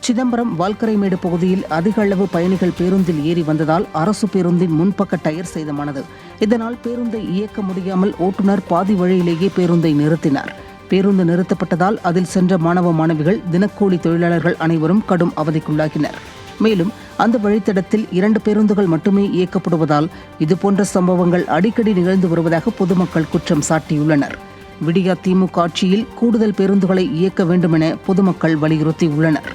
சிதம்பரம் வால்கரைமேடு பகுதியில் அதிக அளவு பயணிகள் பேருந்தில் ஏறி வந்ததால் அரசு பேருந்தின் முன்பக்க டயர் சேதமானது. இதனால் பேருந்தை இயக்க முடியாமல் ஓட்டுநர் பாதி வழியிலேயே பேருந்தை நிறுத்தினார். பேருந்து நிறுத்தப்பட்டதால் அதில் சென்ற மாணவ மாணவிகள், தினக்கூலி தொழிலாளர்கள் அனைவரும் கடும் அவதிக்குள்ளாகினர். மேலும் அந்த வழித்தடத்தில் 2 பேருந்துகள் மட்டுமே இயக்கப்படுவதால் இதுபோன்ற சம்பவங்கள் அடிக்கடி நிகழ்ந்து வருவதாக பொதுமக்கள் குற்றம் சாட்டியுள்ளனர். விடியா திமுக ஆட்சியில் கூடுதல் பேருந்துகளை இயக்க வேண்டும் என பொதுமக்கள் வலியுறுத்தியுள்ளனர்.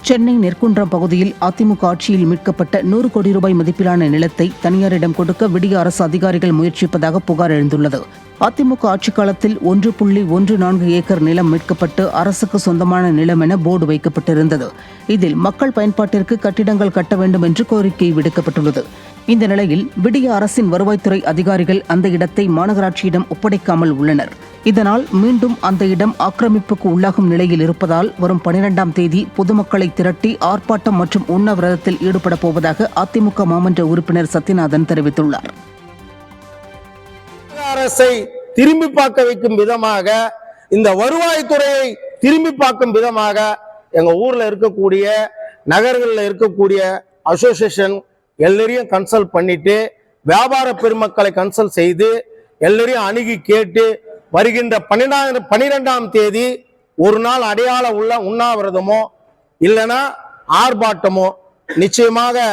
சென்னை நெற்குன்றம் பகுதியில் அதிமுக ஆட்சியில் மீட்கப்பட்ட 100 கோடி ரூபாய் மதிப்பிலான நிலத்தை தனியாரிடம் கொடுக்க விடிய அரசு அதிகாரிகள் முயற்சிப்பதாக புகார் எழுந்துள்ளது. அதிமுக ஆட்சிக் காலத்தில் 1.14 ஏக்கர் நிலம் மீட்கப்பட்டு அரசுக்கு சொந்தமான நிலம் என போர்டு வைக்கப்பட்டிருந்தது. இதில் மக்கள் பயன்பாட்டிற்கு கட்டிடங்கள் கட்ட வேண்டும் என்று கோரிக்கை விடுக்கப்பட்டுள்ளது. இந்த நிலையில் விடிய அரசின் வருவாய்த்துறை அதிகாரிகள் அந்த இடத்தை மாநகராட்சியிடம் ஒப்படைக்காமல் உள்ளனர். இதனால் மீண்டும் அந்த இடம் ஆக்கிரமிப்புக்கு உள்ளாகும் நிலையில் இருப்பதால் வரும் 12ஆம் தேதி பொதுமக்களை திரட்டி ஆர்ப்பாட்டம் மற்றும் உண்ணாவிரதத்தில் ஈடுபட போவதாக அதிமுக மாமன்ற உறுப்பினர் சத்யநாதன் தெரிவித்துள்ளார். அரசை திரும்பி பார்க்க வைக்கும் விதமாக, இந்த வருவாய்த்துறையை திரும்பி பார்க்கும் விதமாக எங்க ஊர்ல இருக்கக்கூடிய நகர்களில் இருக்கக்கூடிய அசோசியேஷன் எல்லாரையும் கன்சல்ட் பண்ணிட்டு, வியாபார பெருமக்களை கன்சல்ட் செய்து எல்லாரையும் அணுகி கேட்டு வருகின்ற 12ஆம் தேதி ஒரு நாள் அடையாள உள்ள உண்ணாவிரதமோ இல்லைன்னா ஆர்ப்பாட்டமோ நிச்சயமாக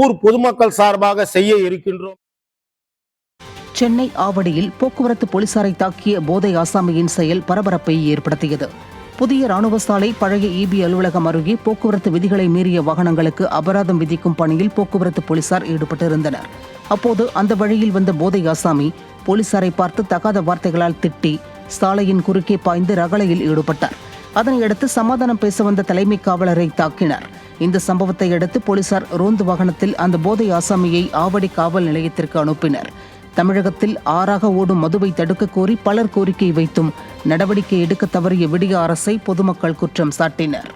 ஊர் பொதுமக்கள் சார்பாக செய்ய இருக்கின்றோம். சென்னை ஆவடியில் போக்குவரத்து போலீசாரை தாக்கிய போதை ஆசாமியின் செயல் பரபரப்பை ஏற்படுத்தியது. புதிய ராணுவ சாலை பழைய EB அலுவலகம் அருகே போக்குவரத்து விதிகளை மீறிய வாகனங்களுக்கு அபராதம் விதிக்கும் பணியில் போக்குவரத்து போலீசார் ஈடுபட்டிருந்தனர். அப்போது அந்த வழியில் வந்த போதை ஆசாமி போலீசாரை பார்த்து தகாத வார்த்தைகளால் திட்டி சாலையின் குறுக்கே பாய்ந்து ரகளையில் ஈடுபட்டார். அதனையடுத்து சமாதானம் பேச வந்த தலைமை காவலரை தாக்கினார். இந்த சம்பவத்தை அடுத்து போலீசார் ரோந்து வாகனத்தில் அந்த போதை ஆசாமியை ஆவடி காவல் நிலையத்திற்கு அனுப்பினர். தமிழகத்தில் ஆறாக ஓடும் மதுவை தடுக்க கோரி பலர் கோரிக்கை வைத்தும் நடவடிக்கை எடுக்க தவறிய விடிய அரசை பொதுமக்கள் குற்றம் சாட்டினர்.